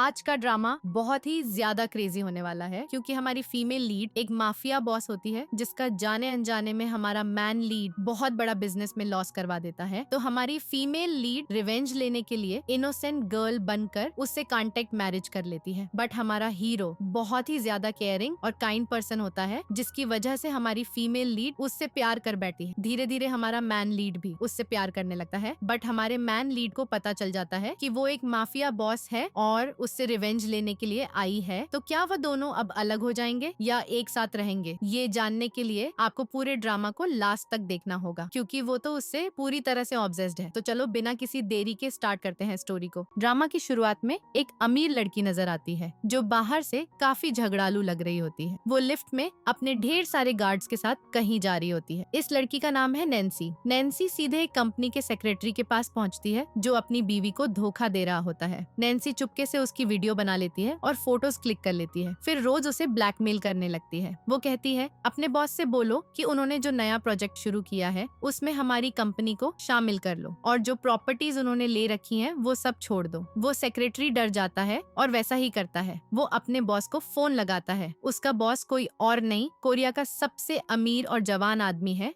आज का ड्रामा बहुत ही ज्यादा क्रेजी होने वाला है क्योंकि हमारी फीमेल लीड एक माफिया बॉस होती है जिसका जाने अनजाने में हमारा मैन लीड बहुत बड़ा बिजनेस में लॉस करवा देता है। तो हमारी फीमेल लीड रिवेंज लेने के लिए इनोसेंट गर्ल बनकर उससे कॉन्टेक्ट मैरिज कर लेती है। बट हमारा हीरो बहुत ही ज्यादा केयरिंग और काइंड पर्सन होता है जिसकी वजह से हमारी फीमेल लीड उससे प्यार कर बैठी है। धीरे धीरे हमारा मैन लीड भी उससे प्यार करने लगता है। बट हमारे मैन लीड को पता चल जाता है कि वो एक माफिया बॉस है और उससे रिवेंज लेने के लिए आई है। तो क्या वह दोनों अब अलग हो जाएंगे या एक साथ रहेंगे, ये जानने के लिए आपको पूरे ड्रामा को लास्ट तक देखना होगा क्योंकि वो तो उससे पूरी तरह से ऑब्सेस्ड है। तो चलो बिना किसी देरी के स्टार्ट करते हैं स्टोरी को। ड्रामा की शुरुआत में एक अमीर लड़की नजर आती है जो बाहर से काफी झगड़ालू लग रही होती है। वो लिफ्ट में अपने ढेर सारे गार्ड्स के साथ कहीं जा रही होती है। इस लड़की का नाम है नैन्सी। नैन्सी सीधे एक कंपनी के सेक्रेटरी के पास पहुंचती है जो अपनी बीवी को धोखा दे रहा होता है। नैन्सी चुपके से उसकी वीडियो बना लेती है और फोटोज क्लिक कर लेती है। फिर रोज उसे ब्लैकमेल करने लगती है। वो कहती है अपने बॉस से बोलो कि उन्होंने जो नया प्रोजेक्ट शुरू किया है उसमें हमारी कंपनी को शामिल कर लो और जो प्रॉपर्टीज उन्होंने ले रखी हैं वो सब छोड़ दो। वो सेक्रेटरी डर जाता है और वैसा ही करता है। वो अपने बॉस को फोन लगाता है। उसका बॉस कोई और नहीं, कोरिया का सबसे अमीर और जवान आदमी है,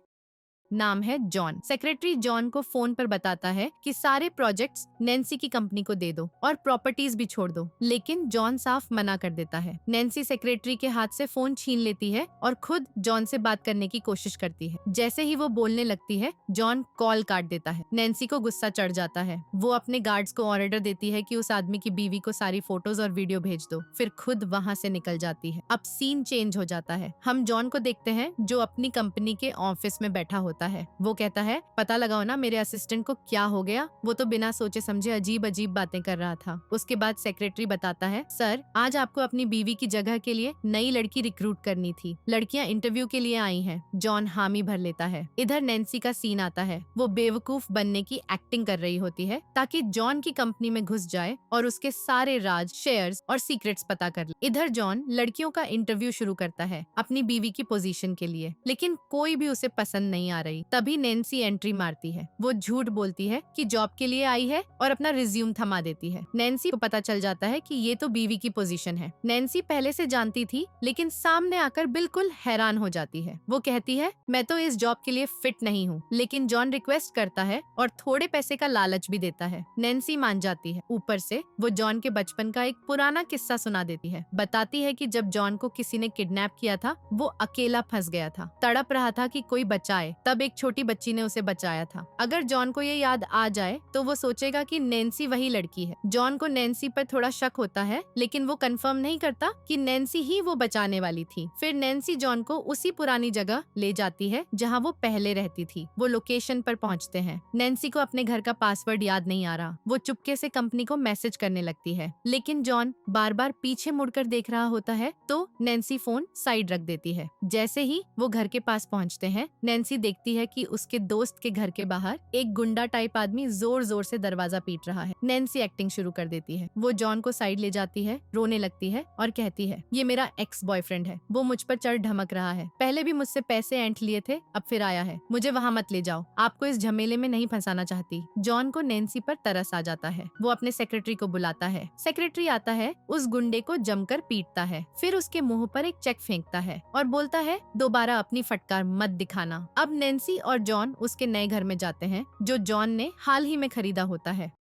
नाम है जॉन। सेक्रेटरी जॉन को फोन पर बताता है कि सारे प्रोजेक्ट्स नैन्सी की कंपनी को दे दो और प्रॉपर्टीज भी छोड़ दो, लेकिन जॉन साफ मना कर देता है। नैन्सी सेक्रेटरी के हाथ से फोन छीन लेती है और खुद जॉन से बात करने की कोशिश करती है। जैसे ही वो बोलने लगती है जॉन कॉल काट देता है। नैन्सी को गुस्सा चढ़ जाता है। वो अपने गार्ड्स को ऑर्डर देती है कि उस आदमी की बीवी को सारी फोटोज और वीडियो भेज दो। फिर खुद वहाँ से निकल जाती है। अब सीन चेंज हो जाता है। हम जॉन को देखते हैं जो अपनी कंपनी के ऑफिस में बैठा होता है। वो कहता है पता लगाओ ना मेरे असिस्टेंट को क्या हो गया, वो तो बिना सोचे समझे अजीब अजीब बातें कर रहा था। उसके बाद सेक्रेटरी बताता है सर आज आपको अपनी बीवी की जगह के लिए नई लड़की रिक्रूट करनी थी, लड़कियां इंटरव्यू के लिए आई हैं। जॉन हामी भर लेता है। इधर नैन्सी का सीन आता है। वो बेवकूफ बनने की एक्टिंग कर रही होती है ताकि जॉन की कंपनी में घुस जाए और उसके सारे राज, शेयर्स और सीक्रेट्स पता कर ले। इधर जॉन लड़कियों का इंटरव्यू शुरू करता है अपनी बीवी की पोजीशन के लिए, लेकिन कोई भी उसे पसंद नहीं आ रही। तभी नैन्सी एंट्री मारती है। वो झूठ बोलती है कि जॉब के लिए आई है और अपना रिज्यूम थमा देती है। नैन्सी को पता चल जाता है कि ये तो बीवी की पोजीशन है। नैन्सी पहले से जानती थी लेकिन सामने आकर बिल्कुल हैरान हो जाती है। वो कहती है मैं तो इस जॉब के लिए फिट नहीं हूँ, लेकिन जॉन रिक्वेस्ट करता है और थोड़े पैसे का लालच भी देता है। नैन्सी मान जाती है। ऊपर से वो जॉन के बचपन का एक पुराना किस्सा सुना देती है। बताती है कि जब जॉन को किसी ने किडनैप किया था वो अकेला फंस गया था, तड़प रहा था कि कोई बचाए, तब एक छोटी बच्ची ने उसे बचाया था। अगर जॉन को ये याद आ जाए तो वो सोचेगा कि नैन्सी वही लड़की है। जॉन को नैन्सी पर थोड़ा शक होता है लेकिन वो कंफर्म नहीं करता कि नैन्सी ही वो बचाने वाली थी। फिर नैन्सी जॉन को उसी पुरानी जगह ले जाती है जहाँ वो पहले रहती थी। वो लोकेशन पर पहुँचते हैं। नैन्सी को अपने घर का पासवर्ड याद नहीं आ रहा। वो चुपके से कंपनी को मैसेज करने लगती है, लेकिन जॉन बार बार पीछे मुड़कर देख रहा होता है तो नैन्सी फोन साइड रख देती है। जैसे ही वो घर के पास पहुँचते हैं नैन्सी देखती है कि उसके दोस्त के घर के बाहर एक गुंडा टाइप आदमी जोर जोर से दरवाजा पीट रहा है। नैन्सी एक्टिंग शुरू कर देती है। वो जॉन को साइड ले जाती है, रोने लगती है और कहती है ये मेरा एक्स बॉयफ्रेंड है, वो मुझ पर चढ़ ढमक रहा है, पहले भी मुझसे पैसे ऐंठ लिए थे, अब फिर आया है, मुझे वहाँ मत ले जाओ, आपको इस झमेले में नहीं फंसाना चाहती। जॉन को नैन्सी पर तरस आ जाता है। वो अपने सेक्रेटरी को बुलाता है। सेक्रेटरी आता है, उस गुंडे को जमकर पीटता है, फिर उसके मुंह पर एक चेक फेंकता है और बोलता है दोबारा अपनी फटकार मत दिखाना। अब नैन्सी और जॉन उसके नए घर में जाते हैं जो जॉन ने हाल ही में खरीदा होता है।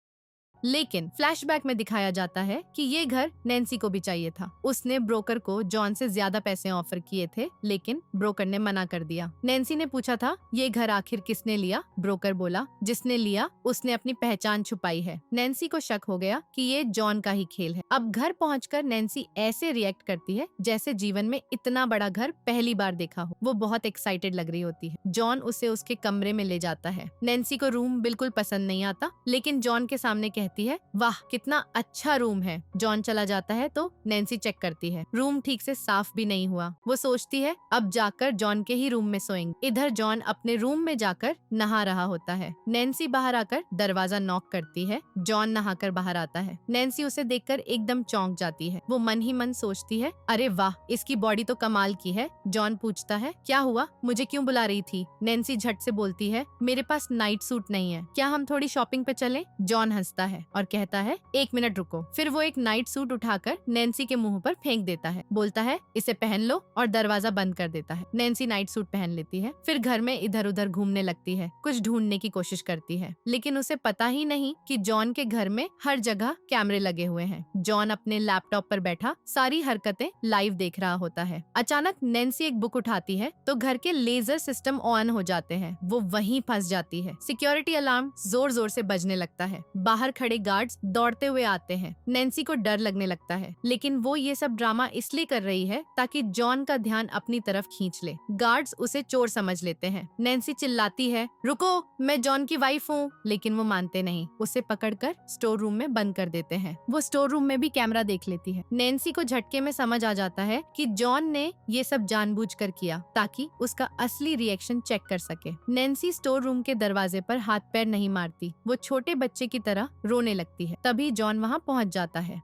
लेकिन फ्लैशबैक में दिखाया जाता है कि ये घर नैन्सी को भी चाहिए था। उसने ब्रोकर को जॉन से ज्यादा पैसे ऑफर किए थे लेकिन ब्रोकर ने मना कर दिया। नैन्सी ने पूछा था ये घर आखिर किसने लिया? ब्रोकर बोला जिसने लिया उसने अपनी पहचान छुपाई है। नैन्सी को शक हो गया कि ये जॉन का ही खेल है। अब घर पहुंचकर नैन्सी ऐसे रिएक्ट करती है जैसे जीवन में इतना बड़ा घर पहली बार देखा हो। वो बहुत एक्साइटेड लग रही होती है। जॉन उसे उसके कमरे में ले जाता है। नैन्सी को रूम बिल्कुल पसंद नहीं आता लेकिन जॉन के सामने कहती है वाह कितना अच्छा रूम है। जॉन चला जाता है तो नैन्सी चेक करती है, रूम ठीक से साफ भी नहीं हुआ। वो सोचती है अब जाकर जॉन के ही रूम में सोएंगे। इधर जॉन अपने रूम में जाकर नहा रहा होता है। नैन्सी बाहर आकर दरवाजा नॉक करती है। जॉन नहाकर बाहर आता है। नैन्सी उसे देखकर एकदम चौंक जाती है। वो मन ही मन सोचती है अरे वाह इसकी बॉडी तो कमाल की है। जॉन पूछता है क्या हुआ, मुझे क्यों बुला रही थी? नैन्सी झट से बोलती है मेरे पास नाइट सूट नहीं है, क्या हम थोड़ी शॉपिंग पे चलें? जॉन हंसता है है और कहता है 1 मिनट रुको। फिर वो एक नाइट सूट उठाकर नैन्सी के मुंह पर फेंक देता है। बोलता है इसे पहन लो और दरवाजा बंद कर देता है। नैन्सी नाइट सूट पहन लेती है, फिर घर में इधर उधर घूमने लगती है, कुछ ढूंढने की कोशिश करती है, लेकिन उसे पता ही नहीं कि जॉन के घर में हर जगह कैमरे लगे हुए हैं। जॉन अपने लैपटॉप पर बैठा सारी हरकतें लाइव देख रहा होता है। अचानक नैन्सी एक बुक उठाती है तो घर के लेजर सिस्टम ऑन हो जाते हैं। वो वहीं फंस जाती है। सिक्योरिटी अलार्म जोर जोर से बजने लगता है। बाहर खड़े गार्ड्स दौड़ते हुए आते हैं। नैन्सी को डर लगने लगता है, लेकिन वो ये सब ड्रामा इसलिए कर रही है ताकि जॉन का ध्यान अपनी तरफ खींच ले। गार्ड्स उसे चोर समझ लेते हैं। नैन्सी चिल्लाती है, रुको, मैं जॉन की वाइफ हूँ, लेकिन वो मानते नहीं। उसे पकड़कर स्टोर रूम में बंद कर देते हैं। वो स्टोर रूम में भी कैमरा देख लेती है। नैन्सी को झटके में समझ आ जाता है कि जॉन ने ये सब जानबूझकर किया ताकि उसका असली रिएक्शन चेक कर सके। नैन्सी स्टोर रूम के दरवाजे पर हाथ पैर नहीं मारती, वो छोटे बच्चे की तरह रोने लगती है। तभी जॉन वहाँ पहुँच जाता है।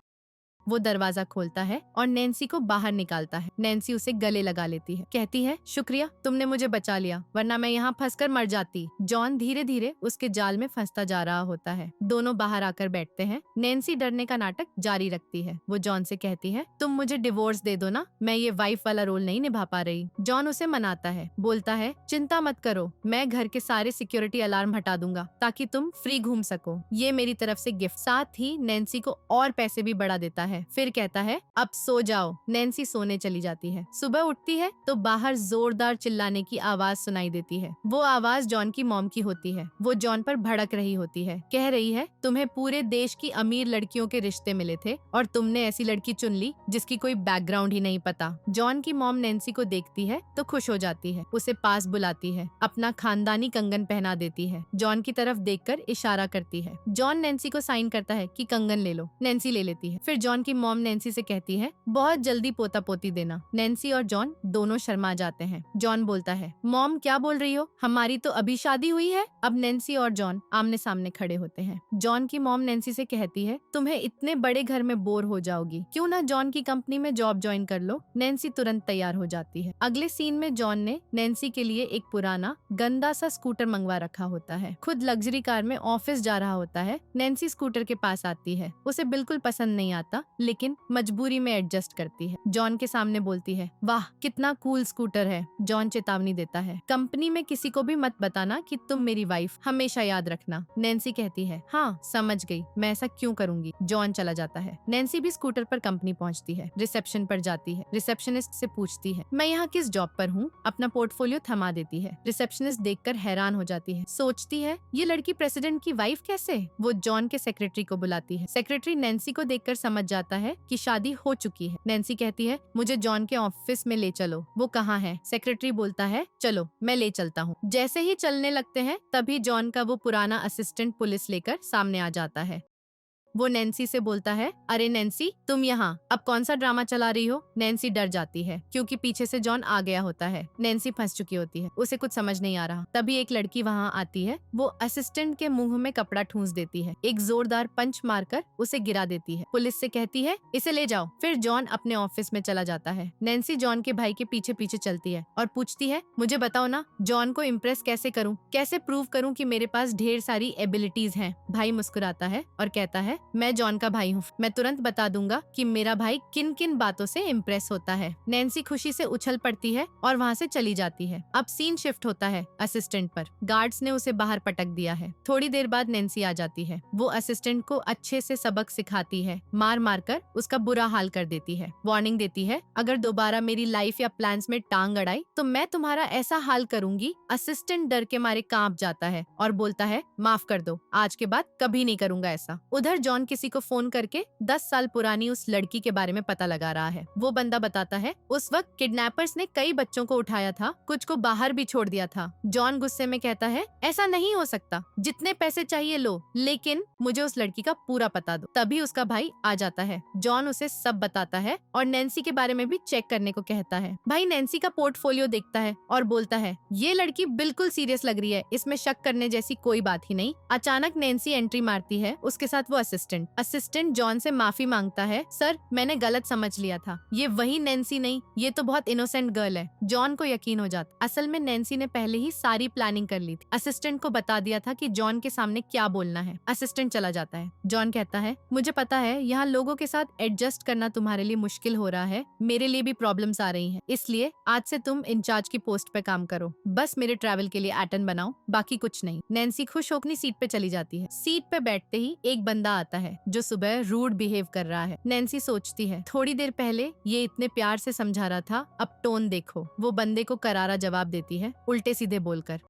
वो दरवाजा खोलता है और नैन्सी को बाहर निकालता है। नैन्सी उसे गले लगा लेती है, कहती है शुक्रिया, तुमने मुझे बचा लिया, वरना मैं यहाँ फंसकर मर जाती। जॉन धीरे धीरे उसके जाल में फंसता जा रहा होता है। दोनों बाहर आकर बैठते हैं। नैन्सी डरने का नाटक जारी रखती है। वो जॉन से कहती है, तुम मुझे डिवोर्स दे दो ना, मैं ये वाइफ वाला रोल नहीं निभा पा रही। जॉन उसे मनाता है, बोलता है चिंता मत करो, मैं घर के सारे सिक्योरिटी अलार्म हटा दूंगा ताकि तुम फ्री घूम सको, ये मेरी तरफ से गिफ्ट। साथ ही नैन्सी को और पैसे भी बढ़ा देता है। फिर कहता है अब सो जाओ। नैन्सी सोने चली जाती है। सुबह उठती है तो बाहर जोरदार चिल्लाने की आवाज सुनाई देती है। वो आवाज जॉन की मॉम की होती है। वो जॉन पर भड़क रही होती है, कह रही है तुम्हें पूरे देश की अमीर लड़कियों के रिश्ते मिले थे और तुमने ऐसी लड़की चुन ली जिसकी कोई बैकग्राउंड ही नहीं पता। जॉन की मॉम नैन्सी को देखती है तो खुश हो जाती है, उसे पास बुलाती है, अपना खानदानी कंगन पहना देती है, जॉन की तरफ देखकर इशारा करती है। जॉन नैन्सी को साइन करता है कि कंगन ले लो। नैन्सी ले लेती है। फिर जॉन की मॉम नैन्सी से कहती है बहुत जल्दी पोता पोती देना। नैन्सी और जॉन दोनों शर्मा जाते हैं। जॉन बोलता है मॉम क्या बोल रही हो, हमारी तो अभी शादी हुई है। अब नैन्सी और जॉन आमने सामने खड़े होते हैं। जॉन की मॉम नैन्सी से कहती है तुम्हें इतने बड़े घर में बोर हो जाओगी, क्यों ना जॉन की कंपनी में जॉब ज्वाइन कर लो। नैन्सी तुरंत तैयार हो जाती है। अगले सीन में जॉन ने नैन्सी के लिए एक पुराना गंदा सा स्कूटर मंगवा रखा होता है। खुद लग्जरी कार में ऑफिस जा रहा होता है। नैन्सी स्कूटर के पास आती है, उसे बिल्कुल पसंद नहीं आता, लेकिन मजबूरी में एडजस्ट करती है। जॉन के सामने बोलती है वाह कितना कूल स्कूटर है। जॉन चेतावनी देता है कंपनी में किसी को भी मत बताना कि तुम मेरी वाइफ, हमेशा याद रखना। नैन्सी कहती है हाँ समझ गई, मैं ऐसा क्यों करूंगी। जॉन चला जाता है। नैन्सी भी स्कूटर पर कंपनी पहुंचती है। रिसेप्शन पर जाती है। रिसेप्शनिस्ट से पूछती है मैं यहाँ किस जॉब पर हूँ। अपना पोर्टफोलियो थमा देती है। रिसेप्शनिस्ट देखकर हैरान हो जाती है, सोचती है ये लड़की प्रेसिडेंट की वाइफ कैसे। वो जॉन के सेक्रेटरी को बुलाती है। सेक्रेटरी नैन्सी को देखकर समझ जाता है कि शादी हो चुकी है। नैन्सी कहती है मुझे जॉन के ऑफिस में ले चलो। वो कहाँ है। सेक्रेटरी बोलता है चलो मैं ले चलता हूँ। जैसे ही चलने लगते हैं तभी जॉन का वो पुराना असिस्टेंट पुलिस लेकर सामने आ जाता है। वो नैन्सी से बोलता है अरे नैन्सी तुम यहाँ अब कौन सा ड्रामा चला रही हो। नैन्सी डर जाती है क्योंकि पीछे से जॉन आ गया होता है। नैन्सी फंस चुकी होती है, उसे कुछ समझ नहीं आ रहा। तभी एक लड़की वहाँ आती है। वो असिस्टेंट के मुंह में कपड़ा ठूंस देती है, एक जोरदार पंच मारकर उसे गिरा देती है। पुलिस से कहती है इसे ले जाओ। फिर जॉन अपने ऑफिस में चला जाता है। नैन्सी जॉन के भाई के पीछे पीछे चलती है और पूछती है मुझे बताओ ना जॉन को इम्प्रेस कैसे करूँ, कैसे प्रूव करूँ कि मेरे पास ढेर सारी एबिलिटीज हैं। भाई मुस्कुराता है और कहता है मैं जॉन का भाई हूँ, मैं तुरंत बता दूंगा कि मेरा भाई किन किन बातों से इम्प्रेस होता है। नैन्सी खुशी से उछल पड़ती है और वहाँ से चली जाती है। अब सीन शिफ्ट होता है असिस्टेंट पर। गार्ड्स ने उसे बाहर पटक दिया है। थोड़ी देर बाद नैन्सी आ जाती है। वो असिस्टेंट को अच्छे से सबक सिखाती है, मार मार कर उसका बुरा हाल कर देती है। वार्निंग देती है अगर दोबारा मेरी लाइफ या प्लान्स में टांग अड़ाई तो मैं तुम्हारा ऐसा हाल करूंगी। असिस्टेंट डर के मारे कांप जाता है और बोलता है माफ कर दो, आज के बाद कभी नहीं करूंगा ऐसा। उधर जॉन किसी को फोन करके 10 साल पुरानी उस लड़की के बारे में पता लगा रहा है। वो बंदा बताता है उस वक्त किडनैपर्स ने कई बच्चों को उठाया था, कुछ को बाहर भी छोड़ दिया था। जॉन गुस्से में कहता है ऐसा नहीं हो सकता, जितने पैसे चाहिए लो, लेकिन मुझे उस लड़की का पूरा पता दो। तभी उसका भाई आ जाता है। जॉन उसे सब बताता है और नैन्सी के बारे में भी चेक करने को कहता है। भाई नैन्सी का पोर्टफोलियो देखता है और बोलता है ये लड़की बिल्कुल सीरियस लग रही है, इसमें शक करने जैसी कोई बात ही नहीं। अचानक नैन्सी एंट्री मारती है, उसके साथ वो असिस्टेंट असिस्टेंट जॉन से माफी मांगता है, सर मैंने गलत समझ लिया था, ये वही नैन्सी नहीं, ये तो बहुत इनोसेंट गर्ल है। जॉन को यकीन हो जाता, असल में नैन्सी ने पहले ही सारी प्लानिंग कर ली थी, असिस्टेंट को बता दिया था कि जॉन के सामने क्या बोलना है। असिस्टेंट चला जाता है। जॉन कहता है, मुझे पता है यहाँ लोगों के साथ एडजस्ट करना तुम्हारे लिए मुश्किल हो रहा है, मेरे लिए भी प्रॉब्लम्स आ रही हैं, इसलिए आज से तुम इंचार्ज की पोस्ट पे काम करो, बस मेरे ट्रैवल के लिए एटन बनाओ, बाकी कुछ नहीं। नैन्सी खुश होकर सीट पे चली जाती है। सीट पे बैठते ही एक बंदा आता है जो सुबह रूड बिहेव कर रहा है। नैन्सी सोचती है, थोड़ी देर पहले ये इतने प्यार से समझा रहा था, अब टोन देखो। वो बंदे को करारा जवाब देती है, उल्टे सीधे बोलकर।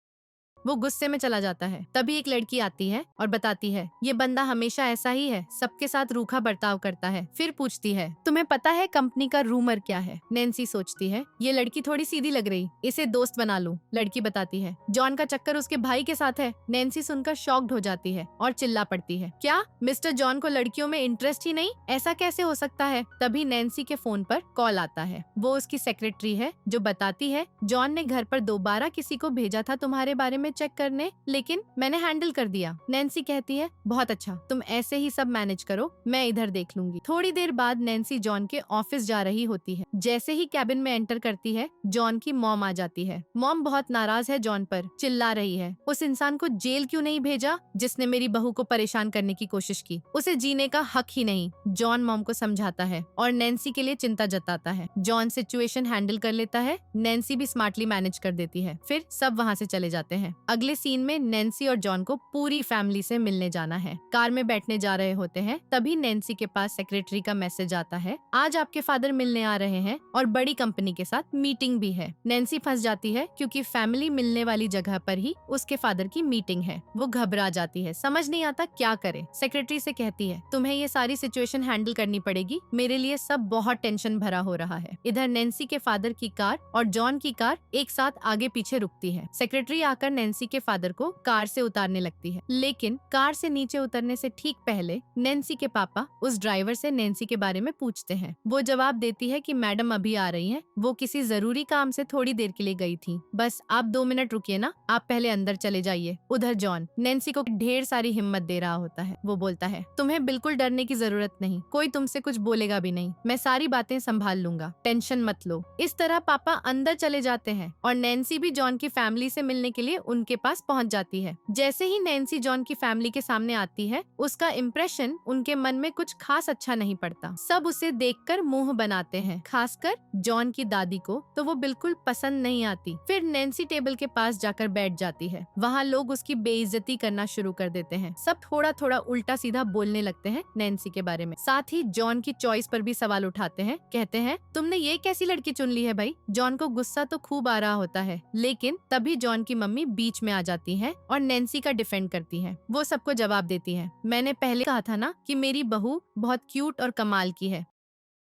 वो गुस्से में चला जाता है। तभी एक लड़की आती है और बताती है, ये बंदा हमेशा ऐसा ही है, सबके साथ रूखा बर्ताव करता है। फिर पूछती है, तुम्हें पता है कंपनी का रूमर क्या है? नैन्सी सोचती है, ये लड़की थोड़ी सीधी लग रही, इसे दोस्त बना लूं। लड़की बताती है, जॉन का चक्कर उसके भाई के साथ है। नैन्सी सुनकर शॉक्ड हो जाती है और चिल्ला पड़ती है, क्या मिस्टर जॉन को लड़कियों में इंटरेस्ट ही नहीं? ऐसा कैसे हो सकता है? तभी नैन्सी के फोन पर कॉल आता है। वो उसकी सेक्रेटरी है जो बताती है, जॉन ने घर पर दोबारा किसी को भेजा था तुम्हारे बारे में चेक करने, लेकिन मैंने हैंडल कर दिया। नैन्सी कहती है, बहुत अच्छा, तुम ऐसे ही सब मैनेज करो, मैं इधर देख लूंगी। थोड़ी देर बाद नैन्सी जॉन के ऑफिस जा रही होती है। जैसे ही कैबिन में एंटर करती है, जॉन की मॉम आ जाती है। मॉम बहुत नाराज है जॉन पर, चिल्ला रही है, उस इंसान को जेल क्यों नहीं भेजा जिसने मेरी बहू को परेशान करने की कोशिश की? उसे जीने का हक ही नहीं। जॉन मॉम को समझाता है और नैन्सी के लिए चिंता जताता है। जॉन सिचुएशन हैंडल कर लेता है, नैन्सी भी स्मार्टली मैनेज कर देती है। फिर सब वहाँ से चले जाते हैं। अगले सीन में नैन्सी और जॉन को पूरी फैमिली से मिलने जाना है। कार में बैठने जा रहे होते हैं, तभी नैन्सी के पास सेक्रेटरी का मैसेज आता है, आज आपके फादर मिलने आ रहे हैं और बड़ी कंपनी के साथ मीटिंग भी है। नैन्सी फंस जाती है क्योंकि फैमिली मिलने वाली जगह पर ही उसके फादर की मीटिंग है। वो घबरा जाती है, समझ नहीं आता क्या करे। सेक्रेटरी से कहती है, तुम्हें ये सारी सिचुएशन हैंडल करनी पड़ेगी, मेरे लिए सब बहुत टेंशन भरा हो रहा है। इधर नैन्सी के फादर की कार और जॉन की कार एक साथ आगे पीछे रुकती है। सेक्रेटरी आकर नैन्सी के फादर को कार से उतारने लगती है, लेकिन कार से नीचे उतरने से ठीक पहले नैन्सी के पापा उस ड्राइवर से नैन्सी के बारे में पूछते हैं। वो जवाब देती है कि मैडम अभी आ रही हैं, वो किसी जरूरी काम से थोड़ी देर के लिए गई थी, बस आप 2 मिनट रुकिए ना, आप पहले अंदर चले जाइए। उधर जॉन नैन्सी को ढेर सारी हिम्मत दे रहा होता है। वो बोलता है, तुम्हें बिल्कुल डरने की जरूरत नहीं, कोई तुमसे कुछ बोलेगा भी नहीं, मैं सारी बातें संभाल लूंगा, टेंशन मत लो। इस तरह पापा अंदर चले जाते हैं और नैन्सी भी जॉन की फैमिली से मिलने के लिए उनके पास पहुंच जाती है। जैसे ही नैन्सी जॉन की फैमिली के सामने आती है, उसका इम्प्रेशन उनके मन में कुछ खास अच्छा नहीं पड़ता। सब उसे देखकर मुंह बनाते हैं, खासकर जॉन की दादी को तो वो बिल्कुल पसंद नहीं आती। फिर नैन्सी टेबल के पास जाकर बैठ जाती है। वहाँ लोग उसकी बेइज्जती करना शुरू कर देते हैं। सब थोड़ा थोड़ा उल्टा सीधा बोलने लगते हैं नैन्सी के बारे में। साथ ही जॉन की चॉइस पर भी सवाल उठाते हैं। कहते हैं, तुमने ये कैसी लड़की चुन ली है भाई? जॉन को गुस्सा तो खूब आ रहा होता है, लेकिन तभी जॉन की मम्मी बीच में आ जाती है और नैन्सी का डिफेंड करती है। वो सबको जवाब देती है, मैंने पहले कहा था ना कि मेरी बहू बहुत क्यूट और कमाल की है,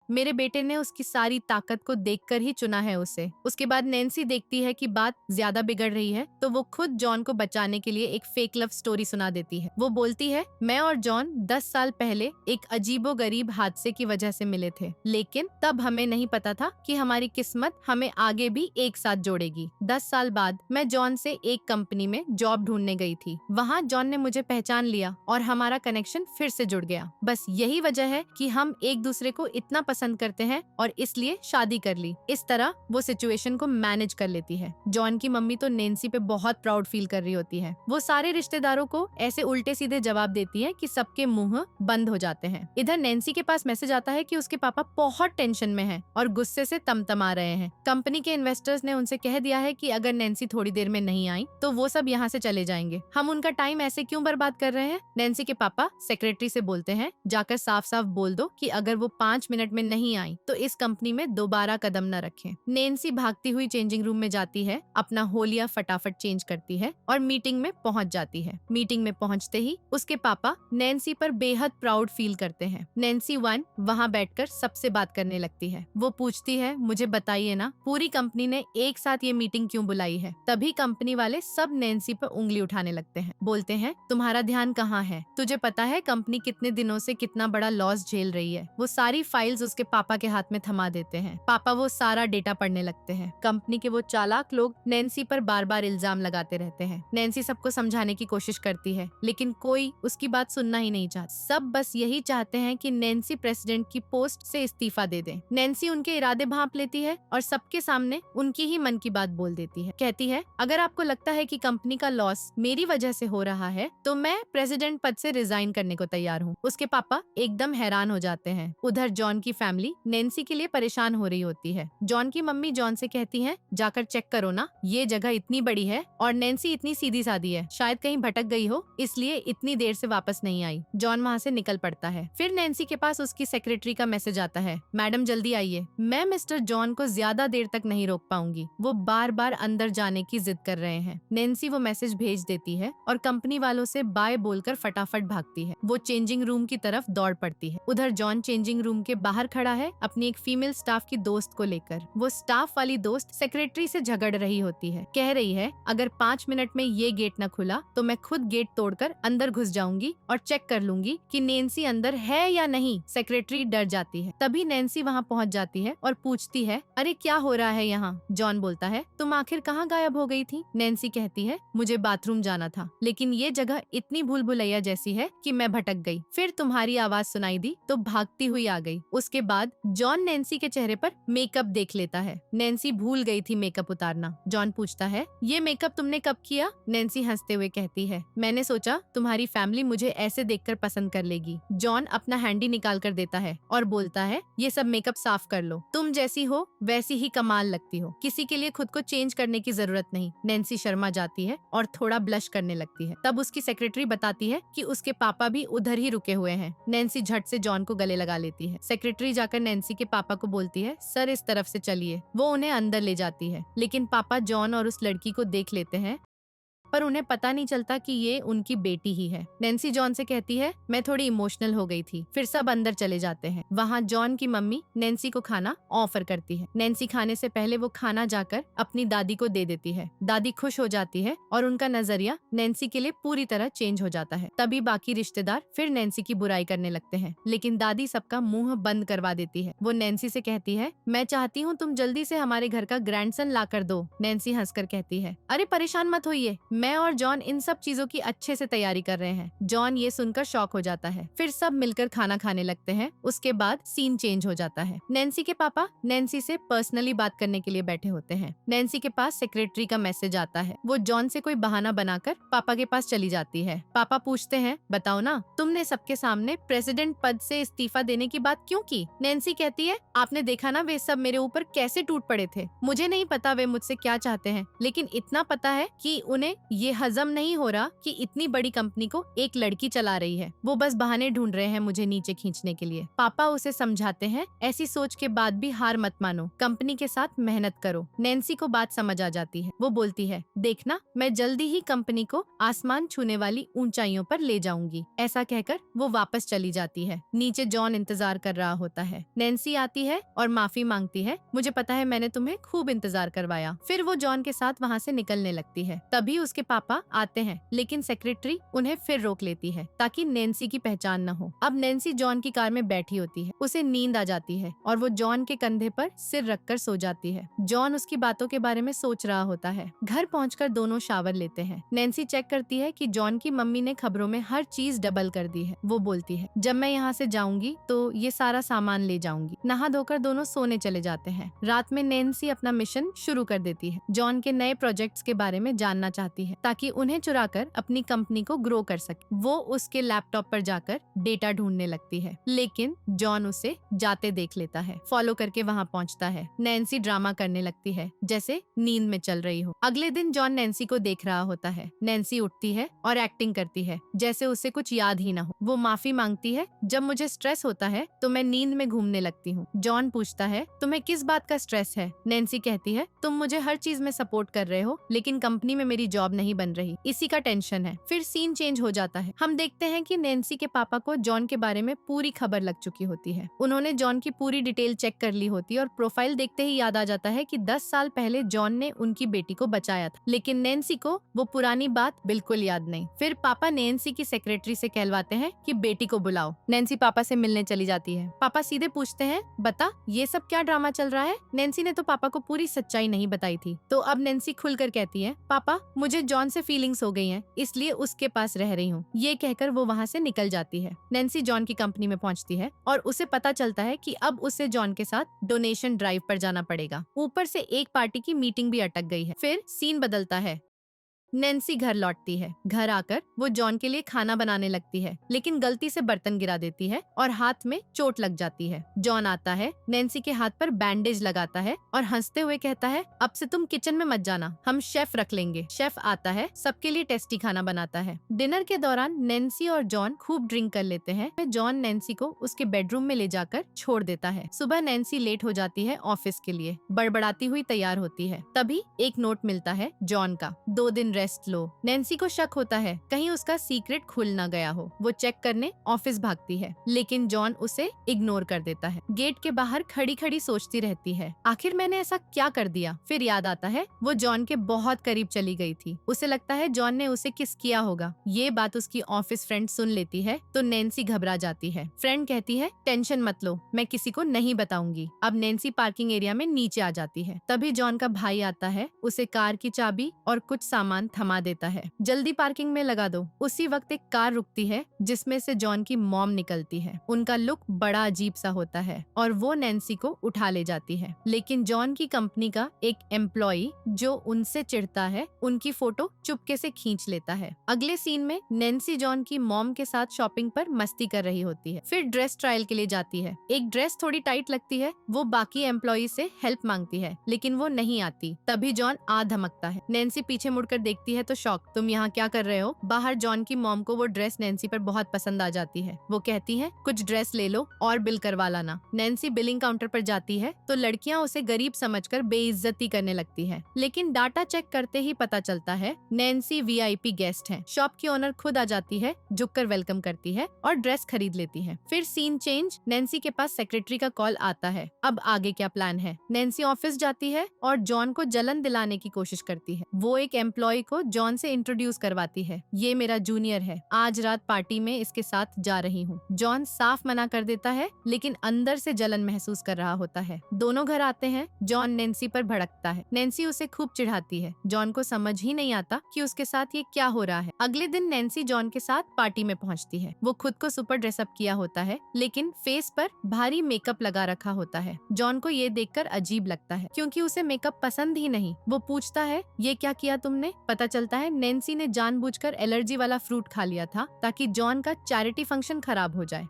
मेरे बेटे ने उसकी सारी ताकत को देखकर ही चुना है उसे। उसके बाद नैन्सी देखती है कि बात ज्यादा बिगड़ रही है, तो वो खुद जॉन को बचाने के लिए एक फेक लव स्टोरी सुना देती है। वो बोलती है, मैं और जॉन 10 साल पहले एक अजीबोगरीब हादसे की वजह से मिले थे, लेकिन तब हमें नहीं पता था कि हमारी किस्मत हमें आगे भी एक साथ जोड़ेगी। 10 साल बाद मैं जॉन से एक कंपनी में जॉब ढूंढने गई थी। वहाँ जॉन ने मुझे पहचान लिया और हमारा कनेक्शन फिर से जुड़ गया। बस यही वजह है कि हम एक दूसरे को इतना पसंद करते हैं और इसलिए शादी कर ली। इस तरह वो सिचुएशन को मैनेज कर लेती है। जॉन की मम्मी तो नैन्सी पे बहुत प्राउड फील कर रही होती है। वो सारे रिश्तेदारों को ऐसे उल्टे सीधे जवाब देती है कि सबके मुंह बंद हो जाते हैं। इधर नैन्सी के पास मैसेज आता है कि उसके पापा बहुत टेंशन में हैं और गुस्से से तमतमा रहे हैं। कंपनी के इन्वेस्टर्स ने उनसे कह दिया है कि अगर नैन्सी थोड़ी देर में नहीं आई तो वो सब यहाँ से चले जाएंगे। हम उनका टाइम ऐसे क्यों बर्बाद कर रहे हैं? नैन्सी के पापा सेक्रेटरी से बोलते हैं, जाकर साफ साफ बोल दो कि अगर वो 5 मिनट में नहीं आई तो इस कंपनी में दोबारा कदम न रखें। नैन्सी भागती हुई चेंजिंग रूम में जाती है, अपना होलिया फटाफट चेंज करती है और मीटिंग में पहुंच जाती है। मीटिंग में पहुंचते ही उसके पापा नैन्सी पर बेहद प्राउड फील करते हैं। नैन्सी 1 वहां बैठकर सबसे बात करने लगती है। वो पूछती है, मुझे बताइए ना, पूरी कंपनी ने एक साथ ये मीटिंग क्यों बुलाई है? तभी कंपनी वाले सब नैन्सी पर उंगली उठाने लगते हैं। बोलते हैं, तुम्हारा ध्यान कहाँ है? तुझे पता है कंपनी कितने दिनों से कितना बड़ा लॉस झेल रही है? वो सारी फाइल्स उसके पापा के हाथ में थमा देते हैं। पापा वो सारा डेटा पढ़ने लगते हैं। कंपनी के वो चालाक लोग नैन्सी पर बार बार इल्जाम लगाते रहते हैं। नैन्सी सबको समझाने की कोशिश करती है, लेकिन कोई उसकी बात सुनना ही नहीं चाहता। सब बस यही चाहते हैं कि नैन्सी प्रेसिडेंट की पोस्ट से इस्तीफा दे दे। नैन्सी उनके इरादे भांप लेती है और सबके सामने उनकी ही मन की बात बोल देती है। कहती है, अगर आपको लगता है कि कंपनी का लॉस मेरी वजह से हो रहा है तो मैं प्रेसिडेंट पद से रिजाइन करने को तैयार हूँ। उसके पापा एकदम हैरान हो जाते हैं। उधर जॉन की फैमिली नैन्सी के लिए परेशान हो रही होती है। जॉन की मम्मी जॉन से कहती है, जाकर चेक करो ना, ये जगह इतनी बड़ी है और नैन्सी इतनी सीधी सादी है, शायद कहीं भटक गई हो इसलिए इतनी देर से वापस नहीं आई। जॉन वहाँ से निकल पड़ता है। फिर नैन्सी के पास उसकी सेक्रेटरी का मैसेज आता है, मैडम जल्दी आइए, मैं मिस्टर जॉन को ज्यादा देर तक नहीं रोक पाऊंगी, वो बार बार अंदर जाने की जिद कर रहे हैं। नैन्सी वो मैसेज भेज देती है और कंपनी वालों से बाय बोलकर फटाफट भागती है। वो चेंजिंग रूम की तरफ दौड़ पड़ती है। उधर जॉन चेंजिंग रूम के बाहर खड़ा है अपनी एक फीमेल स्टाफ की दोस्त को लेकर। वो स्टाफ वाली दोस्त सेक्रेटरी से झगड़ रही होती है। कह रही है, अगर 5 मिनट में ये गेट न खुला तो मैं खुद गेट तोड़कर अंदर घुस जाऊंगी और चेक कर लूंगी कि नैन्सी अंदर है या नहीं। सेक्रेटरी डर जाती है। तभी नैन्सी वहाँ पहुँच जाती है और पूछती है, अरे क्या हो रहा है यहाँ? जॉन बोलता है, तुम आखिर कहाँ गायब हो गई थी? नैन्सी कहती है, मुझे बाथरूम जाना था, लेकिन ये जगह इतनी भूल भुलैया जैसी है कि मैं भटक गई। फिर तुम्हारी आवाज सुनाई दी तो भागती हुई आ गई। उसके बाद जॉन नैन्सी के चेहरे पर मेकअप देख लेता है। नैन्सी भूल गई थी मेकअप उतारना। जॉन पूछता है, ये मेकअप तुमने कब किया? नैन्सी हंसते हुए कहती है, मैंने सोचा तुम्हारी फैमिली मुझे ऐसे देखकर पसंद कर लेगी। जॉन अपना हैंडी निकाल कर देता है और बोलता है, ये सब मेकअप साफ कर लो, तुम जैसी हो वैसी ही कमाल लगती हो, किसी के लिए खुद को चेंज करने की जरूरत नहीं। नैन्सी शर्मा जाती है और थोड़ा ब्लश करने लगती है। तब उसकी सेक्रेटरी बताती है कि उसके पापा भी उधर ही रुके हुए हैं। नैन्सी झट से जॉन को गले लगा लेती है। सेक्रेटरी जाकर नैन्सी के पापा को बोलती है, सर इस तरफ से चलिए। वो उन्हें अंदर ले जाती है, लेकिन पापा जॉन और उस लड़की को देख लेते हैं पर उन्हें पता नहीं चलता कि ये उनकी बेटी ही है। नैन्सी जॉन से कहती है, मैं थोड़ी इमोशनल हो गई थी। फिर सब अंदर चले जाते हैं। वहाँ जॉन की मम्मी नैन्सी को खाना ऑफर करती है। नैन्सी खाने से पहले वो खाना जाकर अपनी दादी को दे देती है। दादी खुश हो जाती है और उनका नजरिया नैन्सी के लिए पूरी तरह चेंज हो जाता है। तभी बाकी रिश्तेदार फिर नैन्सी की बुराई करने लगते हैं, लेकिन दादी सबका मुंह बंद करवा देती है। वो नैन्सी से कहती है, मैं चाहती हूँ तुम जल्दी से हमारे घर का ग्रैंडसन ला कर दो। नैन्सी हंसकर कहती है, अरे परेशान मत होइए, मैं और जॉन इन सब चीजों की अच्छे से तैयारी कर रहे हैं। जॉन ये सुनकर शॉक हो जाता है। फिर सब मिलकर खाना खाने लगते हैं। उसके बाद सीन चेंज हो जाता है। नैन्सी के पापा नैन्सी से पर्सनली बात करने के लिए बैठे होते हैं। नैन्सी के पास सेक्रेटरी का मैसेज आता है। वो जॉन से कोई बहाना बनाकर पापा के पास चली जाती है। पापा पूछते हैं, बताओ ना, तुमने सबके सामने प्रेसिडेंट पद से इस्तीफा देने की बात क्यों की? नैन्सी कहती है, आपने देखा ना वे सब मेरे ऊपर कैसे टूट पड़े थे। मुझे नहीं पता वे मुझसे क्या चाहते हैं, लेकिन इतना पता है कि उन्हें ये हजम नहीं हो रहा कि इतनी बड़ी कंपनी को एक लड़की चला रही है। वो बस बहाने ढूंढ रहे हैं मुझे नीचे खींचने के लिए। पापा उसे समझाते हैं, ऐसी सोच के बाद भी हार मत मानो, कंपनी के साथ मेहनत करो। नैन्सी को बात समझ आ जाती है। वो बोलती है, देखना मैं जल्दी ही कंपनी को आसमान छूने वाली ऊंचाइयों पर ले जाऊंगी। ऐसा कहकर वो वापस चली जाती है। नीचे जॉन इंतजार कर रहा होता है। नैन्सी आती है और माफी मांगती है, मुझे पता है मैंने तुम्हें खूब इंतजार करवाया। फिर वो जॉन के साथ वहाँ से निकलने लगती है। तभी उसके पापा आते हैं, लेकिन सेक्रेटरी उन्हें फिर रोक लेती है ताकि नैन्सी की पहचान न हो। अब नैन्सी जॉन की कार में बैठी होती है। उसे नींद आ जाती है और वो जॉन के कंधे पर सिर रखकर सो जाती है। जॉन उसकी बातों के बारे में सोच रहा होता है। घर पहुंचकर दोनों शावर लेते हैं। नैन्सी चेक करती है कि जॉन की मम्मी ने खबरों में हर चीज डबल कर दी है। वो बोलती है, जब मैं यहाँ से जाऊंगी तो ये सारा सामान ले जाऊंगी। नहा धोकर दोनों सोने चले जाते हैं। रात में नैन्सी अपना मिशन शुरू कर देती है। जॉन के नए प्रोजेक्ट्स के बारे में जानना चाहती है ताकि उन्हें चुराकर अपनी कंपनी को ग्रो कर सके। वो उसके लैपटॉप पर जाकर डेटा ढूंढने लगती है, लेकिन जॉन उसे जाते देख लेता है। फॉलो करके वहाँ पहुँचता है। नैन्सी ड्रामा करने लगती है जैसे नींद में चल रही हो। अगले दिन जॉन नैन्सी को देख रहा होता है। नैन्सी उठती है और एक्टिंग करती है जैसे उसे कुछ याद ही ना हो। वो माफी मांगती है, जब मुझे स्ट्रेस होता है तो मैं नींद में घूमने लगती हूँ। जॉन पूछता है, तुम्हें किस बात का स्ट्रेस है? नैन्सी कहती है, तुम मुझे हर चीज में सपोर्ट कर रहे हो, लेकिन कंपनी में मेरी जॉब नहीं बन रही, इसी का टेंशन है। फिर सीन चेंज हो जाता है। हम देखते हैं कि नैन्सी के पापा को जॉन के बारे में पूरी खबर लग चुकी होती है। उन्होंने जॉन की पूरी डिटेल चेक कर ली होती है और प्रोफाइल देखते ही याद आ जाता है कि 10 साल पहले जॉन ने उनकी बेटी को बचाया था, लेकिन नैन्सी को वो पुरानी बात बिल्कुल याद नहीं। फिर पापा नैन्सी की सेक्रेटरी से कहलवाते हैं कि बेटी को बुलाओ। नैन्सी पापा से मिलने चली जाती है। पापा सीधे पूछते हैं, बता ये सब क्या ड्रामा चल रहा है? नैन्सी ने तो पापा को पूरी सच्चाई नहीं बताई थी। तो अब नैन्सी खुलकर कहती है, पापा मुझे जॉन से फीलिंग्स हो गई हैं, इसलिए उसके पास रह रही हूँ। ये कहकर वो वहाँ से निकल जाती है। नैन्सी जॉन की कंपनी में पहुँचती है और उसे पता चलता है कि अब उसे जॉन के साथ डोनेशन ड्राइव पर जाना पड़ेगा। ऊपर से एक पार्टी की मीटिंग भी अटक गई है। फिर सीन बदलता है। नैन्सी घर लौटती है। घर आकर वो जॉन के लिए खाना बनाने लगती है, लेकिन गलती से बर्तन गिरा देती है और हाथ में चोट लग जाती है। जॉन आता है, नैन्सी के हाथ पर बैंडेज लगाता है और हंसते हुए कहता है, अब से तुम किचन में मत जाना, हम शेफ रख लेंगे। शेफ आता है, सबके लिए टेस्टी खाना बनाता है। डिनर के दौरान नैन्सी और जॉन खूब ड्रिंक कर लेते हैं। जॉन नैन्सी को उसके बेडरूम में ले जाकर छोड़ देता है। सुबह नैन्सी लेट हो जाती है ऑफिस के लिए, बड़बड़ाती हुई तैयार होती है। तभी एक नोट मिलता है जॉन का, 2 दिन रेस्ट लो। नैन्सी को शक होता है कहीं उसका सीक्रेट खुल ना गया हो। वो चेक करने ऑफिस भागती है, लेकिन जॉन उसे इग्नोर कर देता है। गेट के बाहर खड़ी खड़ी सोचती रहती है, आखिर मैंने ऐसा क्या कर दिया। फिर याद आता है वो जॉन के बहुत करीब चली गई थी। उसे लगता है जॉन ने उसे किस किया होगा। ये बात उसकी ऑफिस फ्रेंड सुन लेती है तो नैन्सी घबरा जाती है। फ्रेंड कहती है, टेंशन मत लो, मैं किसी को नहीं बताऊंगी। अब नैन्सी पार्किंग एरिया में नीचे आ जाती है। तभी जॉन का भाई आता है, उसे कार की चाबी और कुछ सामान थमा देता है। जल्दी पार्किंग में लगा दो। उसी वक्त एक कार रुकती है जिसमें से जॉन की मॉम निकलती है। उनका लुक बड़ा अजीब सा होता है और वो नैन्सी को उठा ले जाती है, लेकिन जॉन की कंपनी का एक एम्प्लॉई जो उनसे चिढ़ता है, उनकी फोटो चुपके से खींच लेता है। अगले सीन में नैन्सी जॉन की मॉम के साथ शॉपिंग पर मस्ती कर रही होती है। फिर ड्रेस ट्रायल के लिए जाती है। एक ड्रेस थोड़ी टाइट लगती है। वो बाकी एम्प्लॉई से हेल्प मांगती है, लेकिन वो नहीं आती। तभी जॉन आ धमकता है। नैन्सी पीछे मुड़कर देखती है तो शॉक, तुम यहाँ क्या कर रहे हो? बाहर जॉन की मॉम को वो ड्रेस नैन्सी पर बहुत पसंद आ जाती है। वो कहती है, कुछ ड्रेस ले लो और बिल करवा लाना। नैन्सी बिलिंग काउंटर पर जाती है तो लड़कियां उसे गरीब समझकर बेइज्जती करने लगती है, लेकिन डाटा चेक करते ही पता चलता है नैन्सी वीआईपी गेस्ट है। शॉप की ओनर खुद आ जाती है, झुककर वेलकम करती है और ड्रेस खरीद लेती है। फिर सीन चेंज। नैन्सी के पास सेक्रेटरी का कॉल आता है। अब आगे क्या प्लान है? नैन्सी ऑफिस जाती है और जॉन को जलन दिलाने की कोशिश करती है। वो एक एम्प्लॉय को जॉन से इंट्रोड्यूस करवाती है, ये मेरा जूनियर है, आज रात पार्टी में इसके साथ जा रही हूँ। जॉन साफ मना कर देता है, लेकिन अंदर से जलन महसूस कर रहा होता है। दोनों घर आते हैं। जॉन नैन्सी पर भड़कता है। नैन्सी उसे खूब चिढ़ाती है। जॉन को समझ ही नहीं आता कि उसके साथ ये क्या हो रहा है। अगले दिन नैन्सी जॉन के साथ पार्टी में पहुंचती है। वो खुद को सुपर ड्रेसअप किया होता है, लेकिन फेस पर भारी मेकअप लगा रखा होता है। जॉन को ये देखकर अजीब लगता है, क्योंकि उसे मेकअप पसंद ही नहीं। वो पूछता है, ये क्या किया तुमने? पता चलता है नैन्सी ने जानबूझकर एलर्जी वाला फ्रूट खा लिया था ताकि जॉन का चैरिटी फंक्शन खराब हो जाए।